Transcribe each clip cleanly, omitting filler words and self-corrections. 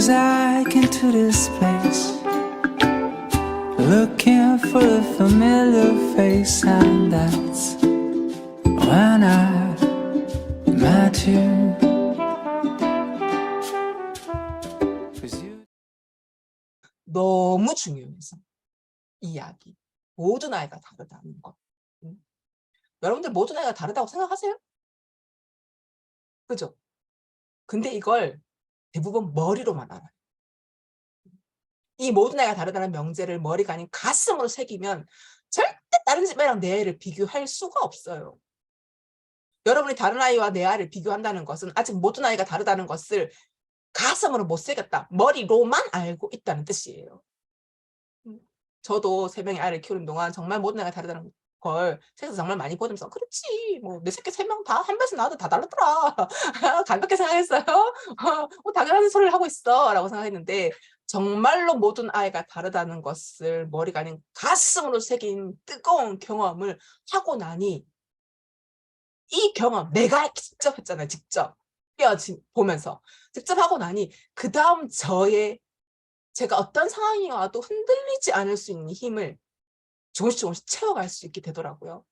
mosaic into this place, looking for a familiar face, and that's when I met you. 'Cause you 너무 중요해서 이 이야기. 모든 아이가 다르다는 것. 여러분들 모든 아이가 다르다고 생각하세요? 그죠? 근데 이걸 대부분 머리로만 알아요. 이 모든 아이가 다르다는 명제를 머리가 아닌 가슴으로 새기면 절대 다른 집 애랑 내 애를 비교할 수가 없어요. 여러분이 다른 아이와 내 아이를 비교한다는 것은 아직 모든 아이가 다르다는 것을 가슴으로 못 새겼다. 머리로만 알고 있다는 뜻이에요. 저도 3명의 아이를 키우는 동안 정말 모든 아이가 다르다는 걸 책에서 정말 많이 보면서 '그렇지. 뭐 내 새끼 3명 다 한 배에서 나와도 다 다르더라. 가볍게 생각했어요. 당연한 소리를 하고 있어.'라고 생각했는데 정말로 모든 아이가 다르다는 것을 머리가 아닌 가슴으로 새긴 뜨거운 경험을 하고 나니 이 경험 내가 직접 했잖아요. 직접. 보면서. 직접 하고 나니 그다음 제가 어떤 상황이 와도 흔들리지 않을 수 있는 힘을 조금씩 채워갈 수 있게 되더라고요.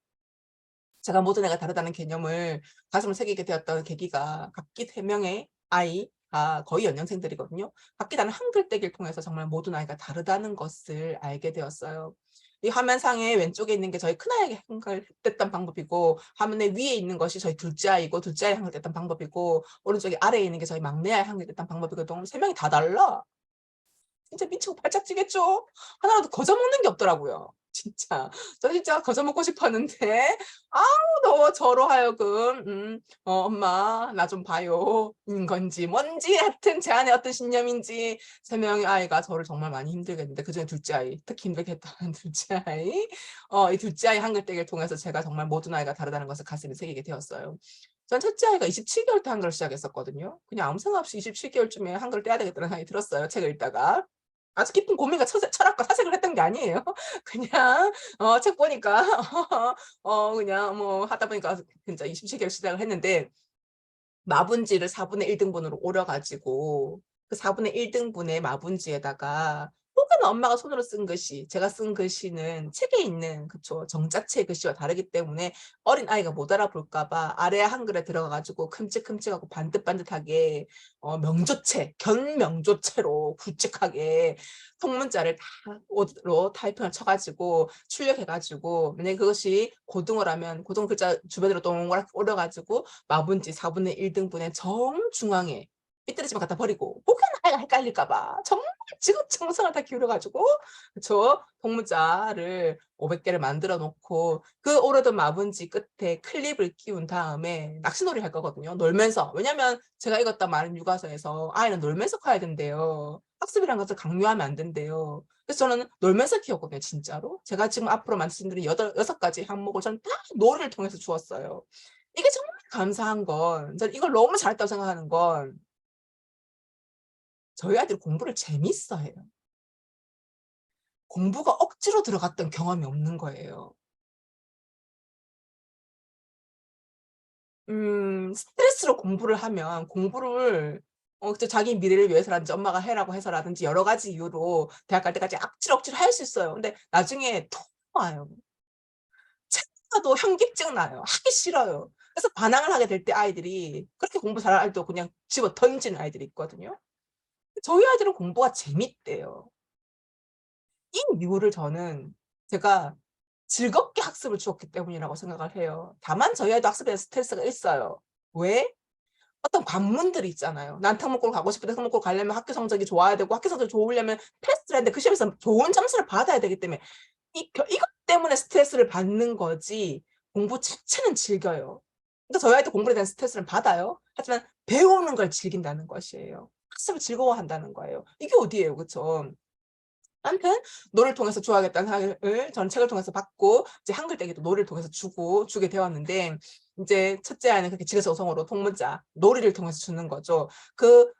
제가 모든 애가 다르다는 개념을 가슴으로 새기게 되었던 계기가 각기 3명의 아이가 거의 연년생들이거든요. 각기 다른 한글 떼기를 통해서 정말 모든 아이가 다르다는 것을 알게 되었어요. 이 화면상에 왼쪽에 있는 게 저희 큰아이에게 한글 뗐던 방법이고 화면에 위에 있는 것이 저희 둘째 아이고 둘째 아이 한글 뗐던 방법이고 오른쪽에 아래에 있는 게 저희 막내 아이 한글 뗐던 방법이거든요. 3명이 다 달라. 진짜 미치고 팔짝 뛰겠죠. 하나라도 거저 먹는 게 없더라고요. 진짜. 저 진짜 거저 먹고 싶었는데 아우 너무 저로 하여금 엄마 나 좀 봐요." 인 건지 뭔지 하여튼 제 안에 어떤 신념인지 3명의 아이가 저를 정말 많이 힘들게 했는데 그중에 둘째 아이, 특히 힘들게 했던 둘째 아이. 이 둘째 아이 한글 떼기를 통해서 제가 정말 모든 아이가 다르다는 것을 가슴에 새기게 되었어요. 전 첫째 아이가 27개월 때 한글을 시작했었거든요. 그냥 아무 생각 없이 27개월쯤에 한글을 떼야 되겠다는 생각이 들었어요, 책을 읽다가. 아주 깊은 고민과 철학과 사색을 했던 게 아니에요. 그냥 책 보니까 그냥 뭐 하다 보니까 진짜 27개월 시작을 했는데 마분지를 4분의 1 등분으로 오려 가지고 그 4분의 1 등분의 마분지에다가 혹은 엄마가 손으로 쓴 글씨, 제가 쓴 글씨는 책에 있는 그쵸. 정자체 글씨와 다르기 때문에 어린아이가 못 알아볼까 봐 아래 한글에 들어가 가지고 큼직큼직하고 반듯반듯하게 명조체, 견명조체로 굵직하게 통문자를 다 로 타이핑을 쳐 가지고 출력해 가지고 만약에 그것이 고등어라면 고등어 글자 주변으로 동그랗게 오려 가지고 마분지 4분의 1 등분의 정중앙에 삐뚤어지면 갖다 버리고 혹은 아이가 헷갈릴까 봐 정말 지극정성을 다 기울여 가지고 그쵸. 통문자를 500개를 만들어 놓고 그 오르던 마분지 끝에 클립을 끼운 다음에 낚시놀이를 할 거거든요, 놀면서. 왜냐면 제가 읽었던 많은 육아서에서 아이는 놀면서 커야 된대요. 학습이라는 것을 강요하면 안 된대요. 그래서 저는 놀면서 키웠거든요, 진짜로. 제가 지금 앞으로 말씀드린 6 가지 항목을 저는 다 놀이를 통해서 주었어요. 이게 정말 감사한 건 저는 이걸 너무 잘했다고 생각하는 건 저희 아이들이 공부를 재밌어 해요. 공부가 억지로 들어갔던 경험이 없는 거예요. 스트레스로 공부를 하면 공부를 그 자기 미래를 위해서라든지 엄마가 해라고 해서라든지 여러 가지 이유로 대학 갈 때까지 억지로 할 수 있어요. 근데 나중에 토 와요. 책 봐도 현기증 나요. 하기 싫어요. 그래서 반항을 하게 될 때 아이들이 그렇게 공부 잘하는 아이도 그냥 집어 던지는 아이들이 있거든요. 저희 아이들은 공부가 재밌대요. 이 이유를 저는 제가 즐겁게 학습을 주었기 때문이라고 생각을 해요. 다만 저희 아이도 학습에 대해서 스트레스가 있어요. 왜? 어떤 관문들이 있잖아요. 난 특목고를 가고 싶은데 특목고를 가려면 학교 성적이 좋아야 되고 학교 성적이 좋으려면 패스를 해야 되는데 그 시험에서 좋은 점수를 받아야 되기 때문에 이것 때문에 스트레스를 받는 거지 공부 자체는 즐겨요. 그러니까 저희 아이도 공부에 대한 스트레스를 받아요. 하지만 배우는 걸 즐긴다는 것이에요. 학습을 즐거워한다는 거예요. 이게 어디예요. 그쵸? 아무튼 노래를 통해서 줘야겠다는 생각을 저는 책을 통해서 받고 이제 한글 떼기도 노래를 통해서 주게 되었는데 인제 첫째 아이는 그렇게 지그시 오성어로 통문자 놀이를 통해서 주는 거죠. 그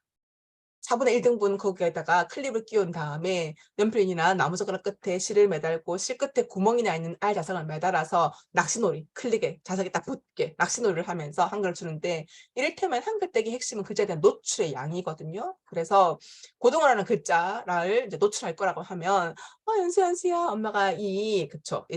4분의 1등분 거기에다가 클립을 끼운 다음에 연필이나 나무젓가락 끝에 실을 매달고 실 끝에 구멍이 나 있는 알 자석을 매달아서 낚시놀이, 클릭에 자석이 딱 붙게 낚시놀이를 하면서 한글을 주는데, 이를테면 한글떼기 핵심은 글자에 대한 노출의 양이거든요. 그래서 고등어라는 글자를 이제 노출할 거라고 하면 연수야 엄마가 이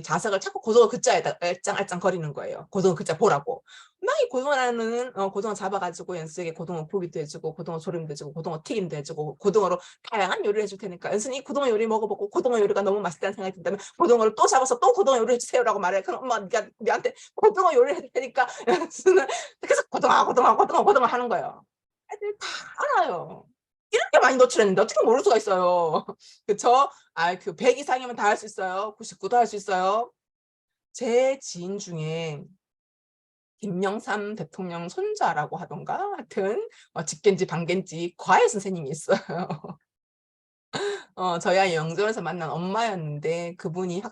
자석을 자꾸 고등어 글자에다 알짱알짱 거리는 거예요. 고등어 글자 보라고. 막 이 고등어라는 고등어 잡아가지고 연수에게 고등어 구이도 해주고 고등어 조림도 해주고 고등어 튀김도 해주고 고등어로 다양한 요리를 해줄 테니까 연수는 이 고등어 요리 먹어보고 고등어 요리가 너무 맛있다는 생각이 든다면 고등어를 또 잡아서 또 고등어 요리 해주세요라고 말해. 그럼 엄마 네가 네한테 고등어 요리를 해줄 테니까 연수는 계속 고등어 하는 거예요. 애들 다 알아요. 이렇게 많이 노출했는데 어떻게 모를 수가 있어요. 그쵸? 그 100 이상이면 다 할 수 있어요. 99도 할 수 있어요. 제 지인 중에 김영삼 대통령 손자라고 하던가 하여튼 직계인지 반계인지 과외 선생님이 있어요. 저희 아이 영점에서 만난 엄마였는데 그분이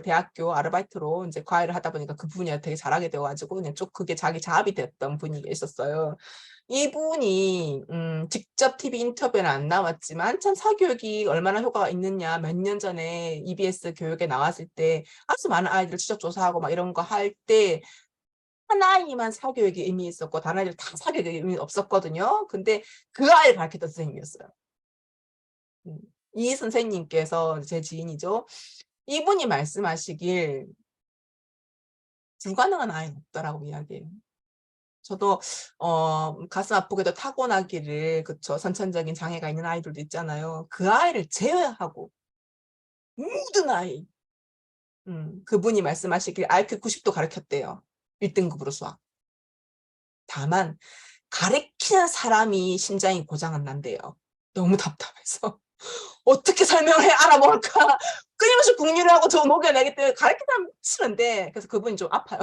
대학교 아르바이트로 이제 과외를 하다 보니까 그분이 되게 잘하게 되어 가지고 그냥 쭉 그게 자기 자업이 됐던 분이 계셨어요. 이분이 직접 TV 인터뷰에는 안 나왔지만 한참 사교육이 얼마나 효과가 있느냐 몇 년 전에 EBS 교육에 나왔을 때 아주 많은 아이들을 추적 조사하고 막 이런 거 할 때 한 아이만 사교육에 의미 있었고 다른 아이들 다 사교육에 의미 없었거든요. 근데 그 아이를 가르쳤던 선생님이었어요. 이 선생님께서 제 지인이죠. 이분이 말씀하시길 불가능한 아이는 없다라고 이야기해요. 저도 가슴 아프게도 타고나기를 선천적인 장애가 있는 아이들도 있잖아요. 그 아이를 제외하고 모든 아이 그분이 말씀하시길 IQ 90도 가르쳤대요. 1등급으로 수학. 다만 가르치는 사람이 심장이 고장은 난대요. 너무 답답해서. 어떻게 설명을 해 알아볼까? 끊임없이 궁리를 하고 저 녹여내기 때문에 가르치는 사람 치는데 그래서 그분이 좀 아파요.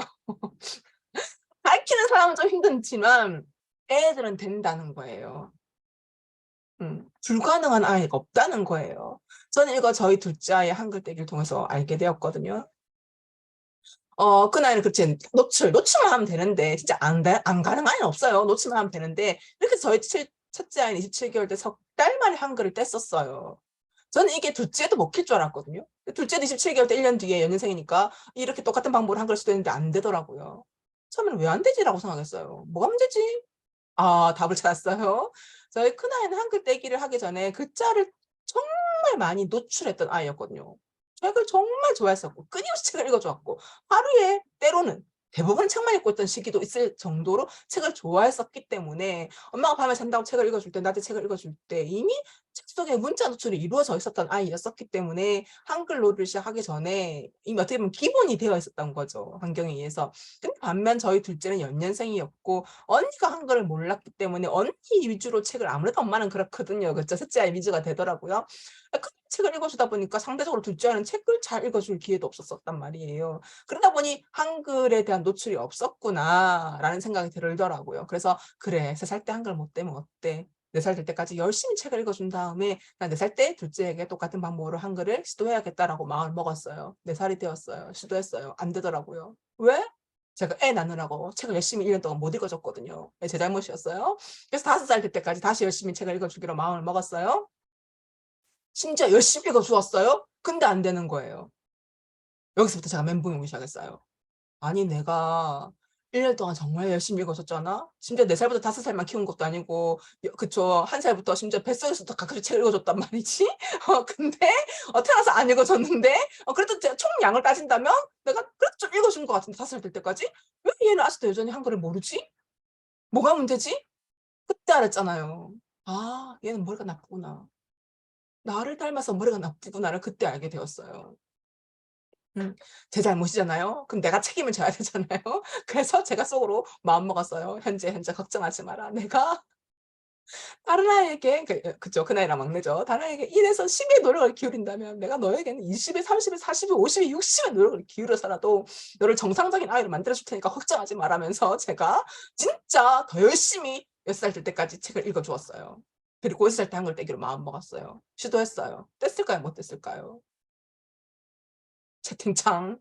가르치는 사람은 좀 힘들지만 애들은 된다는 거예요. 불가능한 아이가 없다는 거예요. 저는 이거 저희 둘째 아이의 한글떼기를 통해서 알게 되었거든요. 그 나이는 그렇지 노출만 하면 되는데 진짜 안 가는 아이는 없어요. 노출만 하면 되는데 이렇게 저희 첫째 아이는 27개월 때 석 달 만에 한글을 뗐었어요. 저는 이게 둘째도 먹힐 줄 알았거든요. 둘째도 27개월 때 1년 뒤에 연년생이니까 이렇게 똑같은 방법으로 한글을 시도했는데 안 되더라고요. 처음에는 '왜 안 되지?'라고 생각했어요. '뭐가 문제지?' 답을 찾았어요. 저희 큰아이는 한글 떼기를 하기 전에 글자를 정말 많이 노출했던 아이였거든요. 책을 정말 좋아했었고 끊임없이 책을 읽어 주었고 하루에 때로는 대부분 책만 읽고 있던 시기도 있을 정도로 책을 좋아했었기 때문에 엄마가 밤에 잔다고 책을 읽어 줄 때 낮에 책을 읽어 줄 때 이미 책 속에 문자 노출이 이루어져 있었던 아이였었기 때문에 한글 놀이를 시작하기 전에 이미 어떻게 보면 기본이 되어 있었던 거죠, 환경에 의해서. 근데 반면 저희 둘째는 연년생이었고 언니가 한글을 몰랐기 때문에 언니 위주로 책을 아무래도 엄마는 그렇거든요. 그쵸. 셋째 아이 위주가 되더라고요. 그 책을 읽어주다 보니까 상대적으로 둘째 아이는 책을 잘 읽어줄 기회도 없었단 말이에요. 그러다 보니 '한글에 대한 노출이 없었구나.'라는 생각이 들더라고요. 그래서 '그래 3살 때 한글 못 배우면 어때? 4살 될 때까지 열심히 책을 읽어준 다음에 난 4살 때 둘째에게 똑같은 방법으로 한글을 시도해야겠다.'라고 마음을 먹었어요. 4살이 되었어요. 시도했어요. 안 되더라고요. 왜? 제가 애 낳느라고 책을 열심히 1년 동안 못 읽어 줬거든요. 제 잘못이었어요. 그래서 5살 될 때까지 다시 열심히 책을 읽어 주기로 마음을 먹었어요. 심지어 열심히 읽어 주었어요. 근데 안 되는 거예요. 여기서부터 제가 멘붕이 오기 시작했어요. 아니 내가 1년 동안 정말 열심히 읽어 줬잖아. 심지어 4살부터 5살만 키운 것도 아니고 그쵸. 1살부터 심지어 뱃속에서부터 가끔씩 책을 읽어 줬단 말이지. 근데 태어나서 안 읽어 줬는데 그래도 제가 총량을 따진다면 내가 그래도 좀 읽어 준 것 같은데 5살 될 때까지? 왜 얘는 아직도 여전히 한글을 모르지? 뭐가 문제지? 그때 알았잖아요. '아 얘는 머리가 나쁘구나. 나를 닮아서 머리가 나쁘구나.'를 그때 알게 되었어요. 음. 제 잘못이잖아요. 그럼 내가 책임을 져야 되잖아요. 그래서 제가 속으로 마음먹었어요. 현재 걱정하지 마라. 내가 다른 아이에게 그쵸. 그 나이랑 막내죠. 다른 아이에게 1 에서 10 의 노력을 기울인다면 내가 너에게는 20 에 30 에 40 에 50 에 60 의 노력을 기울여서라도 너를 정상적인 아이로 만들어 줄 테니까 걱정하지 말라면서 제가 진짜 더 열심히 6살 될 때까지 책을 읽어 주었어요. 그리고 6살 때 한글 떼기로 마음먹었어요. 시도했어요. 뗐을까요? 못 뗐을까요? 채팅창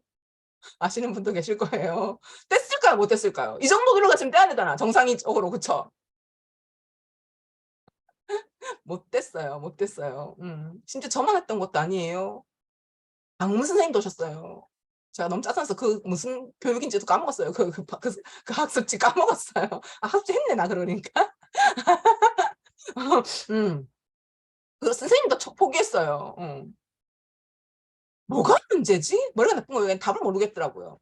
아시는 분도 계실 거예요. 뗐을까요? 못 뗐을까요? 이 정도 노력은 지금 떼야 되잖아 정상적으로. 그쵸? 못 됐어요. 못 됐어요. 심지어 저만 했던 것도 아니에요. 방문 선생님도 오셨어요. 제가 너무 짜증나서 그 무슨 교육인지도 까먹었어요. 그 학습지 까먹었어요. 아 학습했네 나 그러니까. 음. 그 선생님도 포기했어요. 뭐가 문제지? 머리가 나쁜 거예요. 답을 모르겠더라고요.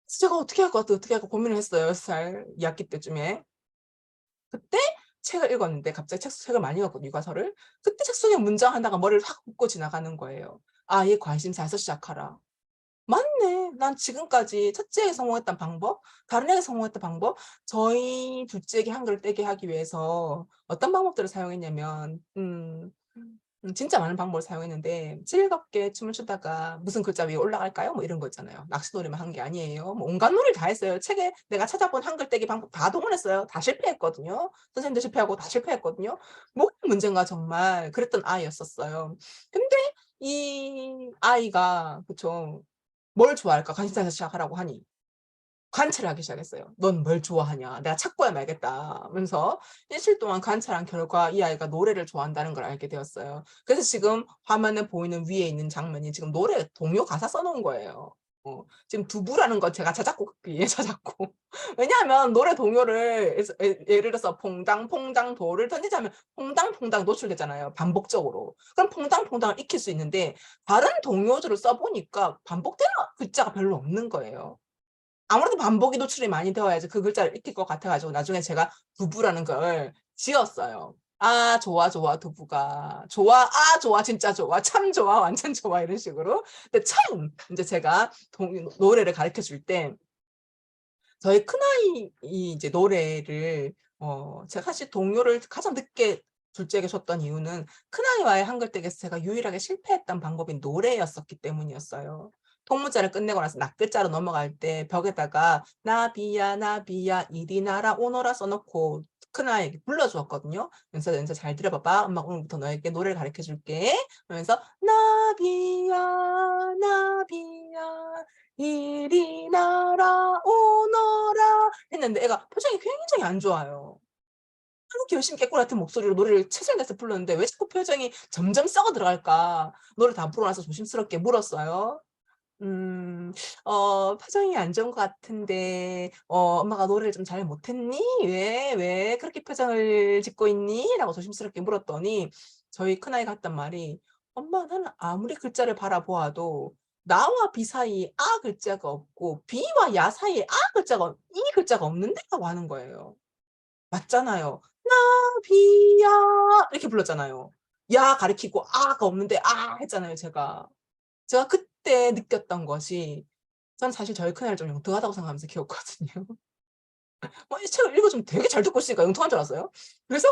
그래서 제가 어떻게 할 것 같아 어떻게 할까 고민을 했어요. 6살 2학기 때쯤에. 그때 책을 읽었는데 갑자기 책을 많이 읽었거든요, 육아서를. 그때 책 속에 문장 하나가 머리를 확 훑고 지나가는 거예요. '아이의 관심사에서 시작하라.' 맞네. 난 지금까지 첫째에게 성공했던 방법, 다른 애가 성공했던 방법, 저희 둘째에게 한글을 떼게 하기 위해서 어떤 방법들을 사용했냐면 진짜 많은 방법을 사용했는데 즐겁게 춤을 추다가 "무슨 글자 위에 올라갈까요?" 뭐 이런 거 있잖아요. 낚시놀이만 한 게 아니에요. 뭐 온갖 놀이를 다 했어요. 책에 내가 찾아본 한글 떼기 방법 다 동원했어요. 다 실패했거든요. 선생님도 실패하고 다 실패했거든요. 뭐가 문제인가 정말 그랬던 아이였었어요. 근데 이 아이가 그쵸. 뭘 좋아할까? 관심사에서 시작하라고 하니 관찰을 하기 시작했어요. "넌 뭘 좋아하냐? 내가 찾고야 말겠다." 하면서 일주일 동안 관찰한 결과 이 아이가 노래를 좋아한다는 걸 알게 되었어요. 그래서 지금 화면에 보이는 위에 있는 장면이 지금 노래 동요 가사 써 놓은 거예요. 지금 두부라는 건 제가 자작곡 예 자작곡. 왜냐하면 노래 동요를 예를 들어서 퐁당퐁당 도를 던지자면 퐁당퐁당 노출되잖아요, 반복적으로. 그럼 퐁당퐁당을 익힐 수 있는데 다른 동요들을 써 보니까 반복되는 글자가 별로 없는 거예요. 아무래도 반복이 노출이 많이 되어야지 그 글자를 익힐 것 같아 가지고 나중에 제가 두부라는 걸 지었어요. "아 좋아, 좋아 두부가. 좋아. 아 좋아. 진짜 좋아. 참 좋아. 완전 좋아." 이런 식으로. 근데 처음 인제 제가 노래를 가르쳐 줄 때 저희 큰아이 이제 노래를 제가 사실 동요를 가장 늦게 둘째에게 줬던 이유는 큰아이와의 한글 댁에서 제가 유일하게 실패했던 방법이 노래였었기 때문이었어요. 통문자를 끝내고 나서 낱글자로 넘어갈 때 벽에다가 나비야 나비야 이리 나라 오너라 써 놓고 큰아이에게 불러 주었거든요. 그래서 "연서 잘 들어 봐봐. 엄마가 오늘부터 너에게 노래를 가르쳐 줄게." 하면서 나비야 나비야 이리 나라 오너라 했는데 애가 표정이 굉장히 안 좋아요. 그렇게 열심히 깨꼬리 같은 목소리로 노래를 최선을 다해서 불렀는데 왜 자꾸 표정이 점점 썩어 들어갈까? 노래 다 부르고 나서 조심스럽게 물었어요. 음 "표정이 안 좋은 것 같은데 엄마가 노래를 좀 잘 못했니? 왜 그렇게 표정을 짓고 있니?" 라고 조심스럽게 물었더니 저희 큰아이가 했던 말이 "엄마 나는 아무리 글자를 바라보아도 나와 비 사이에 아 글자가 없고 비와 야 사이에 아 글자가 이 글자가 없는데?"라고 하는 거예요. 맞잖아요. "나비야." 이렇게 불렀잖아요. 야 가리키고 아가 없는데 "아." 했잖아요 제가. 제가 그때 느꼈던 것이 전 사실 저희 큰아이를 좀 영특하다고 생각하면서 키웠거든요. 이 책을 읽어주면 되게 잘 듣고 있으니까 영특한 줄 알았어요. 그래서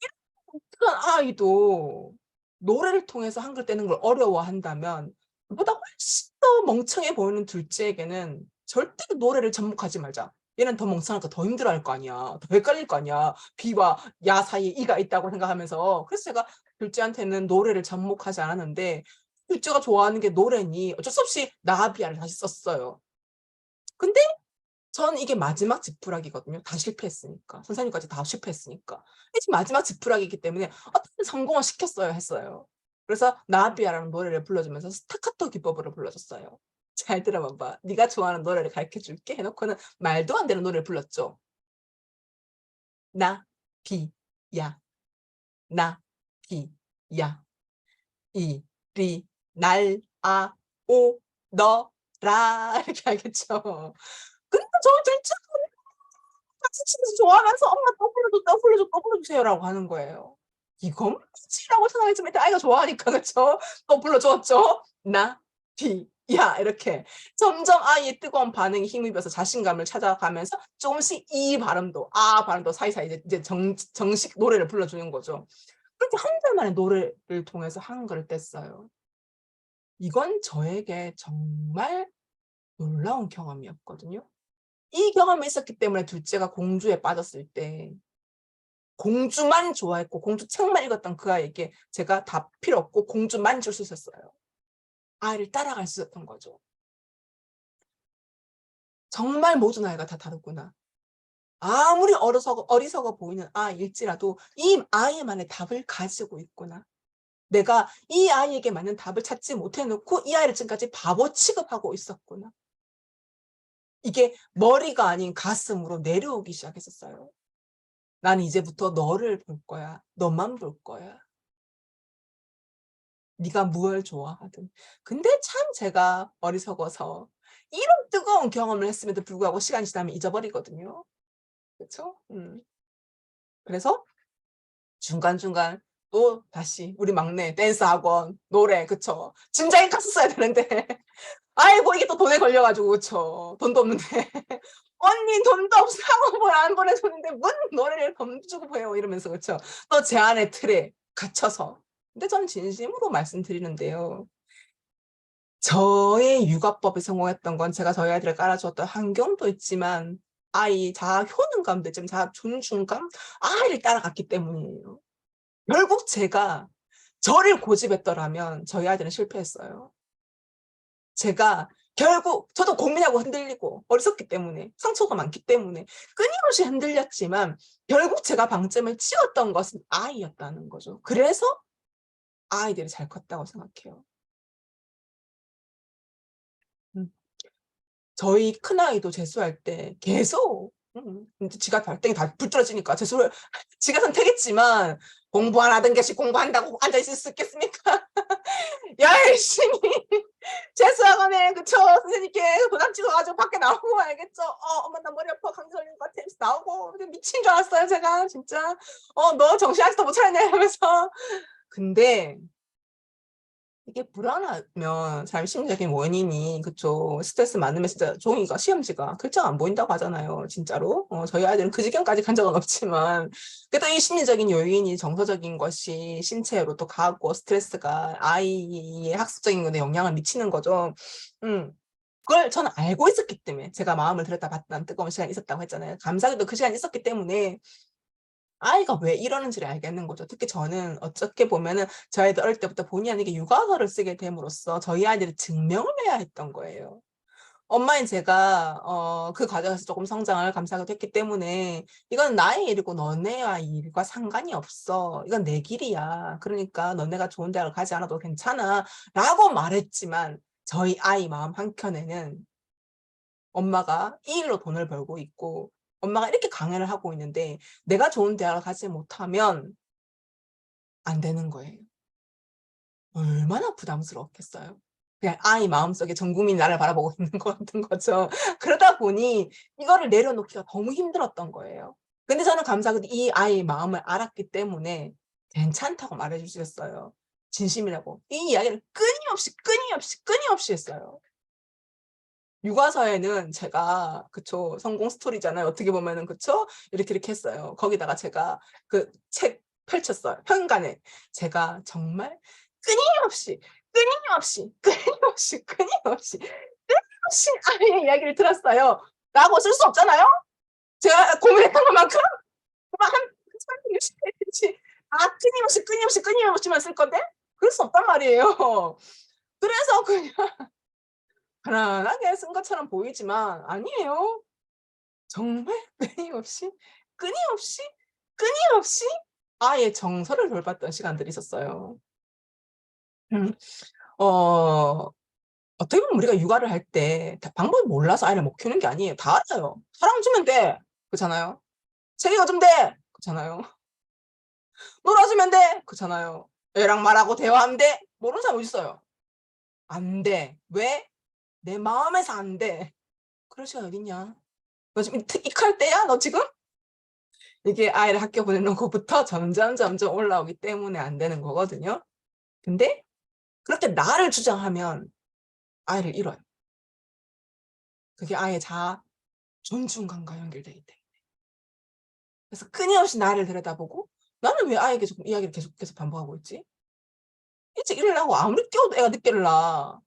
이런 영특한 아이도 노래를 통해서 한글 떼는 걸 어려워한다면 그보다 훨씬 더 멍청해 보이는 둘째에게는 절대 노래를 접목하지 말자. 얘는 더 멍청하니까 더 힘들어할 거 아니야. 더 헷갈릴 거 아니야. 비와 야 사이에 이가 있다고 생각하면서. 그래서 제가 둘째한테는 노래를 접목하지 않았는데 둘째가 좋아하는 게 노래니 어쩔 수 없이 나비야를 다시 썼어요. 근데 저는 이게 마지막 지푸라기거든요. 다 실패했으니까. 선생님까지 다 실패했으니까. 이게 지금 마지막 지푸라기이기 때문에 어떻게든 성공을 시켰어야 했어요. 그래서 나비야라는 노래를 불러주면서 스타카토 기법으로 불러줬어요. "잘 들어 봐봐. 네가 좋아하는 노래를 가르쳐 줄게." 해 놓고는 말도 안 되는 노래를 불렀죠. 나비야, 나비야 이리 날아 오너라 이렇게 하겠죠. 근데 저 둘째가 박수 치면서 좋아하면서 "엄마 또 불러줘, 또 불러줘, 또 불러주세요."라고 하는 거예요. '이건 뭐지?'라고 생각했지만 일단 아이가 좋아하니까 그쵸? 또 불러줬죠. 나비야 이렇게 점점 아이의 뜨거운 반응에 힘입어서 자신감을 찾아가면서 조금씩 이 발음도 아 발음도 사이사이 이제 정식 노래를 불러주는 거죠. 그렇게 한 달 만에 노래를 통해서 한글을 뗐어요. 이건 저에게 정말 놀라운 경험이었거든요. 이 경험이 있었기 때문에 둘째가 공주에 빠졌을 때 공주만 좋아했고 공주 책만 읽었던 그 아이에게 제가 다 필요 없고 공주만 줄 수 있었어요. 아이를 따라갈 수 있었던 거죠. 정말 모든 아이가 다 다르구나. 아무리 어리석어 보이는 아이일지라도 이 아이만의 답을 가지고 있구나. 내가 이 아이에게 맞는 답을 찾지 못해 놓고 이 아이를 지금까지 바보 취급하고 있었구나. 이게 머리가 아닌 가슴으로 내려오기 시작했었어요. 난 이제부터 너를 볼 거야. 너만 볼 거야. 네가 무엇을 좋아하든. 근데 참 제가 어리석어서 이런 뜨거운 경험을 했음에도 불구하고 시간이 지나면 잊어버리거든요. 그쵸? 그래서 중간중간 또 다시 우리 막내 댄스 학원, 노래, 그쵸? 진작에 갔었어야 되는데 아이고 이게 또 돈에 걸려 가지고, 그쵸? 돈도 없는데 "언니 돈도 없어. 학원을 안 보내줬는데 뭔 노래를 돈 주고 배워." 이러면서, 그쵸? 또 제 안의 틀에 갇혀서. 근데 저는 진심으로 말씀드리는데요. 저의 육아법에 성공했던 건 제가 저희 아이들을 깔아 주었던 환경도 있지만 아이 자아 효능감도 있지만 자아 존중감, 아이를 따라갔기 때문이에요. 결국 제가 저를 고집했더라면 저희 아이들은 실패했어요. 제가 결국 저도 고민하고 흔들리고 어리석기 때문에 상처가 많기 때문에 끊임없이 흔들렸지만 결국 제가 방점을 찍었던 것은 아이였다는 거죠. 그래서 아이들이 잘 컸다고 생각해요. 음. 저희 큰아이도 재수할 때 계속 인제 지가 발등에 다 불 떨어지니까 재수를 지가 선택했지만 공부 안 하던 것이 공부한다고 앉아 있을 수 있겠습니까? 열심히 재수학원에, 그쵸? 선생님께 도장 찍어 가지고 밖에 나오고 알겠죠? 엄마 나 머리 아파. 감기 걸린 것 같아." 하면서 나오고 근데 미친 줄 알았어요 제가 진짜. 너 정신 아직도 못 차렸냐." 이러면서. 근데 이게 불안하면 잘 심리적인 원인이, 그쵸, 스트레스 많으면 진짜 종이가 시험지가 글자가 안 보인다고 하잖아요 진짜로. 저희 아이들은 그 지경까지 간 적은 없지만 그래도 이 심리적인 요인이 정서적인 것이 신체로 또 가고 스트레스가 아이의 학습적인 것에 영향을 미치는 거죠. 음. 그걸 저는 알고 있었기 때문에 제가 마음을 들였다 봤다는 뜨거운 시간이 있었다고 했잖아요. 감사하게도 그 시간이 있었기 때문에 아이가 왜 이러는지를 알겠는 거죠. 특히 저는 어떻게 보면은 저희 아이들 어릴 때부터 본의 아니게 육아서를 쓰게 됨으로써 저희 아이들이 증명을 해야 했던 거예요. 엄마인 제가 그 과정에서 조금 성장을 감사하게도 했기 때문에 "이건 나의 일이고 너네와 이 일과 상관이 없어. 이건 내 길이야. 그러니까 너네가 좋은 대학을 가지 않아도 괜찮아."라고 말했지만 저희 아이 마음 한켠에는 엄마가 이 일로 돈을 벌고 있고 엄마가 이렇게 강연을 하고 있는데 내가 좋은 대학을 가지 못하면 안 되는 거예요. 얼마나 부담스러웠겠어요. 그냥 아이 마음속에 전 국민이 나를 바라보고 있는 것 같은 거죠. 그러다 보니 이거를 내려놓기가 너무 힘들었던 거예요. 근데 저는 감사하게도 이 아이의 마음을 알았기 때문에 괜찮다고 말해 주셨어요. 진심이라고. 이 이야기를 끊임없이 했어요. 육아서에는 제가, 그쵸, 성공 스토리잖아요. 어떻게 보면은, 그쵸? 이렇게 했어요. 거기다가 제가 그 책 펼쳤어요. 현관에. 제가 정말 끊임없이, 끊임없이 아이의 이야기를 들었어요. 라고 쓸 수 없잖아요. 제가 고민했던 것만큼 막 한 30-60 페이지 끊임없이만 쓸 건데 그럴 수 없단 말이에요. 그래서 그냥 편안하게 쓴 것처럼 보이지만 아니에요. 정말 끊임없이, 끊임없이, 끊임없이 아이의 정서를 돌봤던 시간들이 있었어요. 음. 어 어떻게 보면 우리가 육아를 할 때 다 방법을 몰라서 아이를 못 키우는 게 아니에요. 다 알아요. 사랑 주면 돼. 그렇잖아요. 책 읽어주면 돼. 그렇잖아요. 놀아주면 돼. 그렇잖아요. 애랑 말하고 대화하면 돼. 모르는 사람 어디 있어요. 안 돼. 왜? 내 마음에서 안 돼. 그럴 시간 어딨냐. 너 지금 이칼 때야? 너 지금? 이게 아이를 학교 보내는 것부터 점점 올라오기 때문에 안 되는 거거든요. 근데 그렇게 나를 주장하면 아이를 잃어요. 그게 아이의 자아 존중감과 연결되기 때문에. 그래서 끊임없이 나를 들여다보고 '나는 왜 아이에게 자꾸 이야기를 계속 반복하고 있지? 일찍 일어나고 아무리 깨워도 애가 늦게 일어나.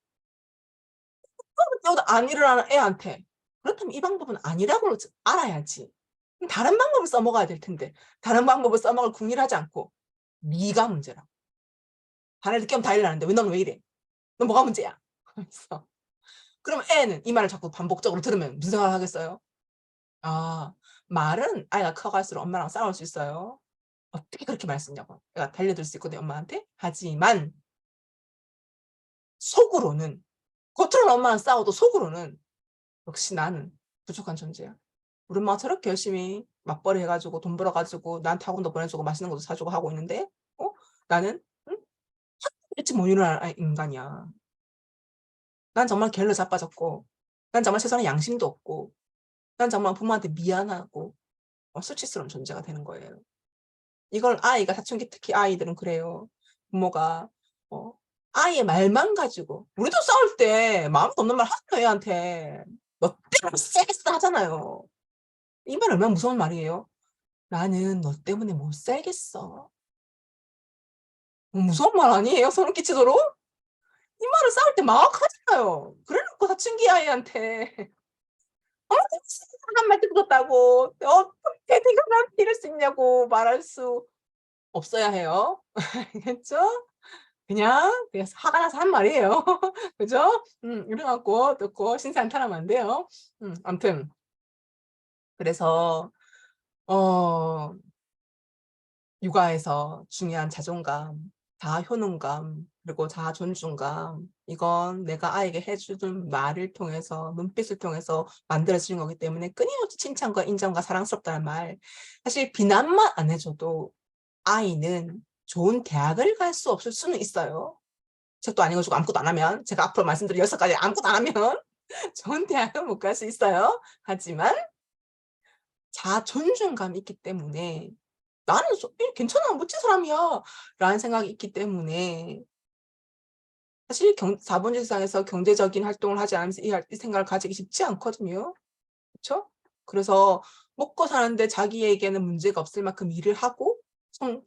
아무리 깨워도 안 일어나는 애한테 그렇다면 이 방법은 아니라고 알아야지. 그럼 다른 방법을 써 먹어야 될 텐데 다른 방법을 써 먹을 궁리를 하지 않고 네가 문제라고. 다들 늦게 오면 다 일어나는데 왜 너는 왜 이래? 너 뭐가 문제야?' 하면서. 그럼 애는 이 말을 자꾸 반복적으로 들으면 무슨 생각을 하겠어요? '아 말은 아이가 커갈수록 엄마랑 싸울 수 있어요. 어떻게 그렇게 말 쓰냐고. 내가 달려들 수 있거든요, 엄마한테. 하지만 속으로는 겉으로는 엄마랑 싸워도 속으로는 역시 나는 부족한 존재야. 우리 엄마가 저렇게 열심히 맞벌이 해가지고 돈 벌어가지고 나한테 학원도 보내주고 맛있는 것도 사주고 하고 있는데 나는 응? 일찍 못 일어날 인간이야. 난 정말 게을러 자빠졌고 난 정말 세상에 양심도 없고 난 정말 부모한테 미안하고 수치스러운 존재가 되는 거예요. 이걸 아이가 사춘기 특히 아이들은 그래요. 부모가 아이의 말만 가지고 우리도 싸울 때 마음도 없는 말 하잖아요, 애한테. "너 때문에 세게 싸." 하잖아요. 이 말 얼마나 무서운 말이에요. "나는 너 때문에 못 살겠어." 무서운 말 아니에요, 소름 끼치도록? 이 말을 싸울 때 막 하잖아요. 그래 놓고 사춘기 아이한테 "어머 한 말 듣겠다고 어떻게 네가 나한테 이럴 수 있냐."고 말할 수 없어야 해요. 알겠죠? 그냥 화가 나서 한 말이에요. 그죠? 이래 갖고 듣고 신세한탄하면 안 돼요. 아무튼 그래서 어 육아에서 중요한 자존감, 자아 효능감, 그리고 자아 존중감 이건 내가 아이에게 해 주는 말을 통해서 눈빛을 통해서 만들어지는 거기 때문에 끊임없이 칭찬과 인정과 사랑스럽다는 말 사실 비난만 안 해 줘도 아이는 좋은 대학을 갈 수 없을 수는 있어요. 책도 안 읽어 주고 아무것도 안 하면 제가 앞으로 말씀드릴 6 가지 아무것도 안 하면 좋은 대학은 못 갈 수 있어요. 하지만 자아 존중감이 있기 때문에 '나는 괜찮아. 멋진 사람이야.' 라는 생각이 있기 때문에 사실 자본주의 세상에서 경제적인 활동을 하지 않으면서 이 생각을 가지기 쉽지 않거든요. 그쵸? 그래서 먹고 사는데 자기에게는 문제가 없을 만큼 일을 하고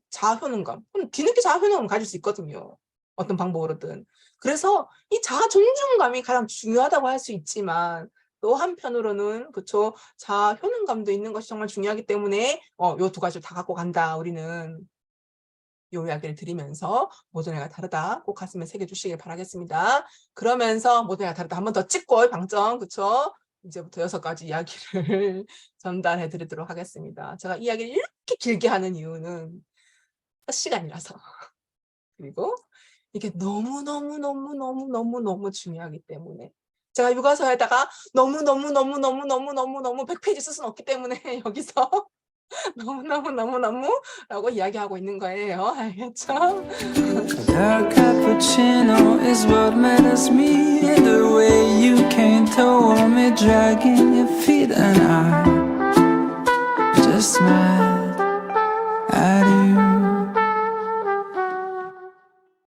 자아 효능감. 뒤늦게 자아 효능감을 가질 수 있거든요, 어떤 방법으로든. 그래서 이 자아 존중감이 가장 중요하다고 할 수 있지만 또 한편으로는 그쵸. 자아 효능감도 있는 것이 정말 중요하기 때문에 요 2 가지를 다 갖고 간다 우리는. 요 이야기를 드리면서 모든 애가 다르다 꼭 가슴에 새겨 주시길 바라겠습니다. 그러면서 모든 애가 다르다 한 번 더 찍고 방점 그쵸? 이제부터 6 가지 이야기를 전달해 드리도록 하겠습니다. 제가 이야기를 이렇게 길게 하는 이유는 첫 시간이라서 그리고 이게 너무너무 중요하기 때문에 제가 육아서에다가 너무 100 페이지 쓸 수는 없기 때문에 여기서 너무너무 라고 이야기하고 있는 거예요. 알겠죠? A dark cappuccino is what matters me. The way you came to warm me, dragging your feet, and I just smile.